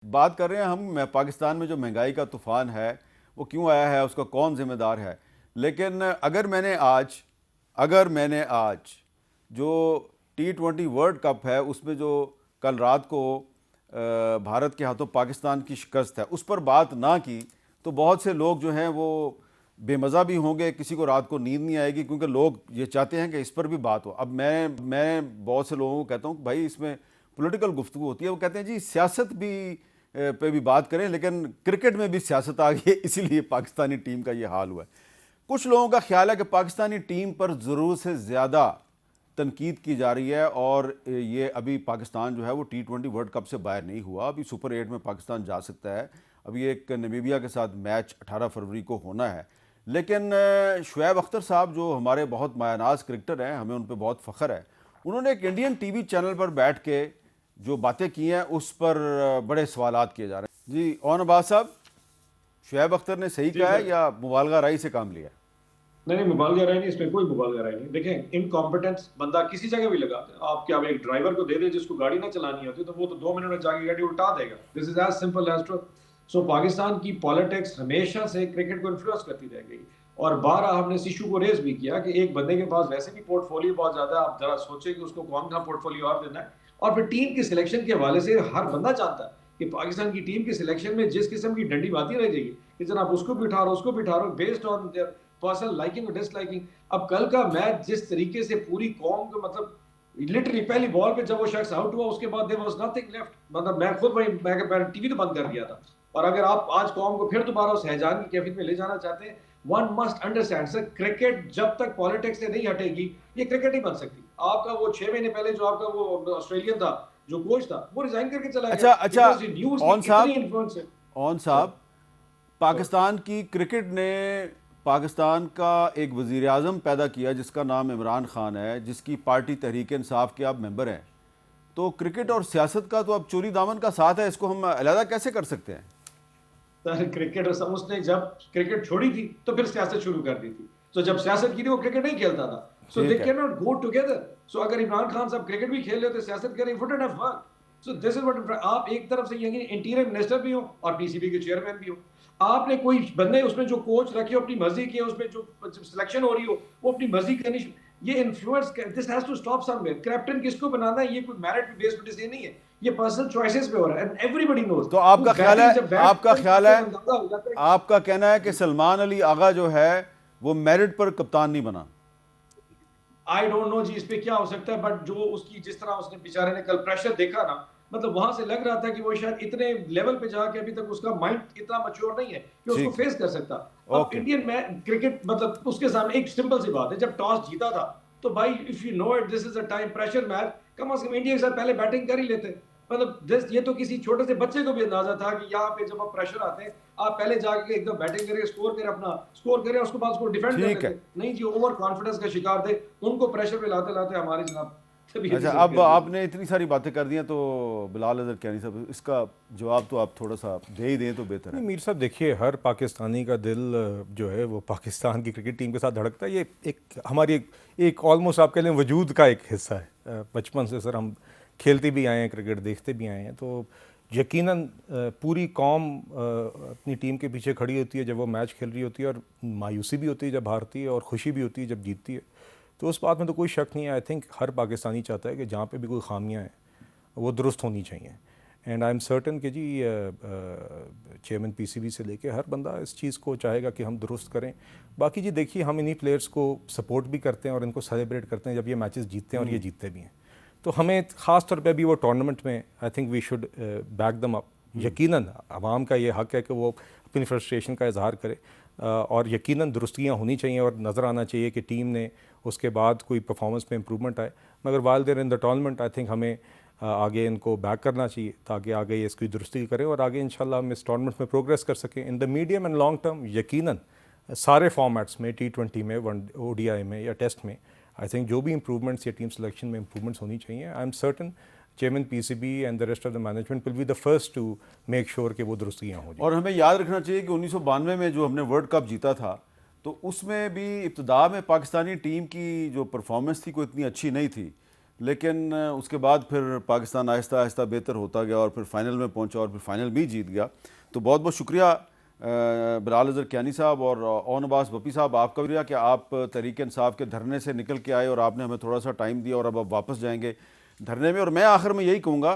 बात कर रहे हैं हम पाकिस्तान में जो महंगाई का तूफ़ान है वो क्यों आया है, उसका कौन ज़िम्मेदार है। लेकिन अगर मैंने आज जो T20 वर्ल्ड कप है उसमें जो कल रात को भारत के हाथों पाकिस्तान की शिकस्त है उस पर बात ना की तो बहुत से लोग जो हैं वो बेमज़ा भी होंगे, किसी को रात को नींद नहीं आएगी, क्योंकि लोग ये चाहते हैं कि इस पर भी बात हो। अब मैं बहुत से लोगों को कहता हूँ कि भाई इसमें पॉलिटिकल गुफ्तगू होती है, वो कहते हैं जी सियासत भी पे भी बात करें, लेकिन क्रिकेट में भी सियासत आ गई है, इसीलिए पाकिस्तानी टीम का ये हाल हुआ है। कुछ लोगों का ख्याल है कि पाकिस्तानी टीम पर ज़रूरत से ज़्यादा तनकीद की जा रही है और ये अभी पाकिस्तान जो है वो T20 वर्ल्ड कप से बाहर नहीं हुआ, अभी सुपर 8 में पाकिस्तान जा सकता है। अभी एक नमीबिया के साथ मैच 18 फरवरी को होना है। लेकिन शुएब अख्तर साहब जो हमारे बहुत मायानाज क्रिकेटर हैं, हमें उन पर बहुत फ़ख्र है, उन्होंने एक इंडियन टीवी चैनल पर बैठ के जो बातें की हैं उस पर बड़े सवालात किए जा रहे हैं। जी ओन अब्बास साहब, शुएब अख्तर ने सही जी कहा है सर। या मुबालगा राई से काम लिया है? नहीं नहीं, मुबालगा राय नहीं, इसमें कोई मुबालगा राय नहीं। देखें, इनकॉम्पिटेंस बंदा किसी जगह भी लगाते हैं आप, क्या आप एक ड्राइवर को दे दें जिसको गाड़ी ना चलानी होती तो वो तो 2 मिनट में जाके गाड़ी उल्टा देगा। This is as simple as true. So Pakistan की पॉलिटिक्स हमेशा से क्रिकेट को इन्फ्लुएंस करती रह गई, और बारह हमने इस इशू को रेज भी किया कि एक बंदे के पास वैसे भी पोर्टफोलियो बहुत ज्यादा है, आप जरा सोचें कि उसको कौन सा पोर्टफोलियो और देना है। और फिर टीम की सिलेक्शन के हवाले से हर बंदा चाहता है कि पाकिस्तान की टीम की सिलेक्शन में जिस किस्म की डंडी बाती रह जाएगी कि जनाब उसको भी उठा रहे उसको भी उठा रहे based on their personal liking और डिसलाइकिंग। अब कल का मैच जिस तरीके से पूरी कौम को, मतलब लिटरली पहली बॉल पे जब वो शख्स आउट हुआ उसके बाद देयर वाज नथिंग लेफ्ट, मतलब मैं खुद वही मैं टीवी तो बंद कर दिया था। और अगर आप आज कौम को फिर दोबारा उस हैजान की कैफियत में ले जाना चाहते हैं, one must understand sir, cricket जब तक पॉलिटिक्स से नहीं हटेगी ये क्रिकेट नहीं बन सकती। आपका वो 6 महीने पहले जो आपका वो ऑस्ट्रेलियन था जो कोच था वो रिजाइन करके चला गया अच्छा अच्छा, बिकॉज न्यूज की ओन इतनी साहब, इन्फ्लुएंस है। ओन सर साहब, पाकिस्तान की क्रिकेट ने पाकिस्तान का एक वज़ीर आज़म पैदा किया जिसका नाम इमरान खान है, जिसकी पार्टी तहरीक इंसाफ के आप मेंबर हैं। तो क्रिकेट और सियासत का तो अब चोरी दामन का साथ है, इसको हम अलहदा कैसे कर सकते हैं? सर क्रिकेट उसने जब क्रिकेट छोड़ी थी तो फिर सियासत शुरू कर दी थी। तो जब सियासत की थी वो क्रिकेट नहीं खेलता था। सो दे ठीक है। Can not go together. So अगर इमरान खान साहब क्रिकेट भी खेल रहे होते सियासत कर रहे wouldn't have work. So this is what आप एक तरफ से ये इंटीरियर मिनिस्टर भी हो और पीसीबी के चेयरमैन भी हो, आपने कोई बंदे उसमें जो कोच रखे हो अपनी मर्जी की, उसमें जो सिलेक्शन हो रही हो वो अपनी मर्जी करनी, ये influence this has to stop somewhere. Captain किसको बनाना है ये कोई मेरिट बेस्ड डिसीजन नहीं है, ये पर्सनल चॉइसेस पे हो रहा है एंड एवरीबॉडी नोज। तो आपका ख्याल है, बैटिंग जब बैट आपका ख्याल आपको है, अंदाजा हो जाता है। आपका कहना है कि सलमान अली आगा जो है वो मेरिट पर कप्तान नहीं बना? आई डोंट नो जी इस पे क्या हो सकता है, बट जो उसकी जिस तरह उसने बेचारे ने कल प्रेशर देखा ना, मतलब वहां से लग रहा था कि वो शायद इतने लेवल पे जाके अभी तक उसका माइंड इतना मैच्योर नहीं है कि उसको ठीक है। फेस कर सकता। अब ओके। इंडियन मैच क्रिकेट मतलब उसके सामने एक सिंपल सी बात है, जब टॉस जीता था तो भाई if you know it this is a time pressure match, कम से कम इंडिया के साथ पहले बैटिंग कर ही लेते। मतलब ये तो किसी छोटे से बच्चे को भी अंदाजा था कि यहाँ पे जब आप प्रेशर आते हैं आप पहले जाके एकदम बैटिंग करें, स्कोर करें, अपना स्कोर करें, उसके बाद उसको डिफेंड कर ठीक लेते। है। नहीं जी, ओवर कॉन्फिडेंस का शिकार थे, उनको प्रेशर पे लाते लाते हमारे जनाब तबीयत ही अच्छा, सर अब कर दी। आपने इतनी सारी बातें कर दी हैं तो बिलाल अजहर कैनी साहब, इसका जवाब तो आप थोड़ा सा दे ही दें तो बेहतर नहीं है। मीर साहब, देखिए हर पाकिस्तानी का दिल जो है वो पाकिस्तान की क्रिकेट टीम के साथ धड़कता है। ये एक हमारी एक ऑलमोस्ट आपके लिए वजूद का एक हिस्सा है। बचपन से सर हम खेलते भी आए हैं, क्रिकेट देखते भी आए हैं, तो यकीनन पूरी कौम अपनी टीम के पीछे खड़ी होती है जब वो मैच खेल रही होती है, और मायूसी भी होती है जब हारती है और खुशी भी होती है जब जीतती है। तो उस बात में तो कोई शक नहीं है। आई थिंक हर पाकिस्तानी चाहता है कि जहाँ पे भी कोई खामियां हैं वो दुरुस्त होनी चाहिए। एंड आई एम सर्टन कि जी चेयरमैन पीसीबी से लेके हर बंदा इस चीज़ को चाहेगा कि हम दुरुस्त करें। बाकी जी देखिए, हम इन्हीं प्लेयर्स को सपोर्ट भी करते हैं और इनको सेलिब्रेट करते हैं जब ये मैचेस जीतते हैं, और ये जीतते भी हैं। तो हमें ख़ास तौर पे भी वो टूर्नामेंट में I think we should back them up. यकीनन आवाम का ये हक़ है कि वो अपनी फ्रस्ट्रेशन का इजहार करे, और यकीनन दुरुस्तियाँ होनी चाहिए और नज़र आना चाहिए कि टीम ने उसके बाद कोई परफॉर्मेंस में इम्प्रूवमेंट आए। मगर while there in the tournament I think हमें आगे इनको बैक करना चाहिए ताकि आगे ये इसकी दुरुस्ती करें और आगे इंशाल्लाह हम इस टूर्नामेंट में प्रोग्रेस कर सकें in the medium and long term. यकीनन सारे फॉर्मेट्स में, T20 में, वन ODI में या टेस्ट में, आई थिंक जो भी इंप्रूवमेंट्स या टीम सिलेक्शन में इंप्रूवमेंट्स होनी चाहिए, I am certain chairman PCB and the rest of the management will be the first to make sure कि वो दुरुस्तियाँ हो जाए। और हमें याद रखना चाहिए कि 1992 में जो हमने वर्ल्ड कप जीता था तो उसमें भी इब्तदा में पाकिस्तानी टीम की जो परफॉर्मेंस थी कोई इतनी अच्छी नहीं थी, लेकिन उसके बाद फिर पाकिस्तान आहिस्ता आहिस्ता बेहतर होता गया और फिर फाइनल में पहुंचा और फिर फाइनल भी जीत गया। तो बहुत बहुत शुक्रिया बिलाल अज़हर कियानी साहब और ओन अब्बास बप्पी साहब, आपका भी कि आप तहरीक इंसाफ के धरने से निकल के आए और आपने हमें थोड़ा सा टाइम दिया और अब आप वापस जाएंगे धरने में। और मैं आखिर में यही कहूँगा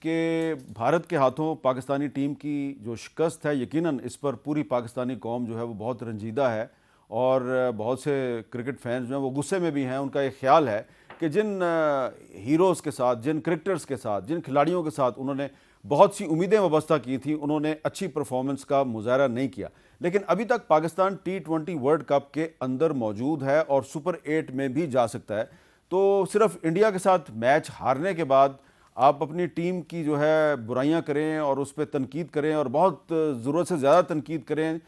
कि भारत के हाथों पाकिस्तानी टीम की जो शिकस्त है, यकीनन इस पर पूरी पाकिस्तानी कौम जो है वो बहुत रंजीदा है और बहुत से क्रिकेट फैंस जो हैं वो गुस्से में भी हैं। उनका ये ख्याल है कि जिन हीरोज़ के साथ, जिन क्रिकेटर्स के साथ, जिन खिलाड़ियों के साथ उन्होंने बहुत सी उम्मीदें वाबस्ता की थी, उन्होंने अच्छी परफॉर्मेंस का मुजाहरा नहीं किया। लेकिन अभी तक पाकिस्तान T20 वर्ल्ड कप के अंदर मौजूद है और सुपर 8 में भी जा सकता है। तो सिर्फ इंडिया के साथ मैच हारने के बाद आप अपनी टीम की जो है बुराइयां करें और उस पर तनकीद करें और बहुत ज़रूरत से ज़्यादा तनकीद करें,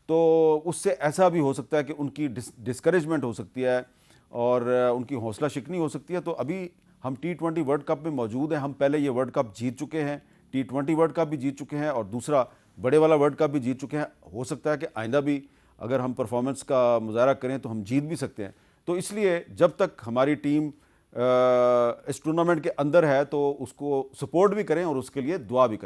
तो उससे ऐसा भी हो सकता है कि उनकी डिस्करेजमेंट हो सकती है और उनकी हौसला शिकनी हो सकती है। तो अभी हम T20 वर्ल्ड कप में मौजूद हैं। हम पहले ये वर्ल्ड कप जीत चुके हैं, T20 वर्ल्ड कप भी जीत चुके हैं और दूसरा बड़े वाला वर्ल्ड कप भी जीत चुके हैं। हो सकता है कि आइंदा भी अगर हम परफॉर्मेंस का मुजाहरा करें तो हम जीत भी सकते हैं। तो इसलिए जब तक हमारी टीम इस टूर्नामेंट के अंदर है तो उसको सपोर्ट भी करें और उसके लिए दुआ भी करें।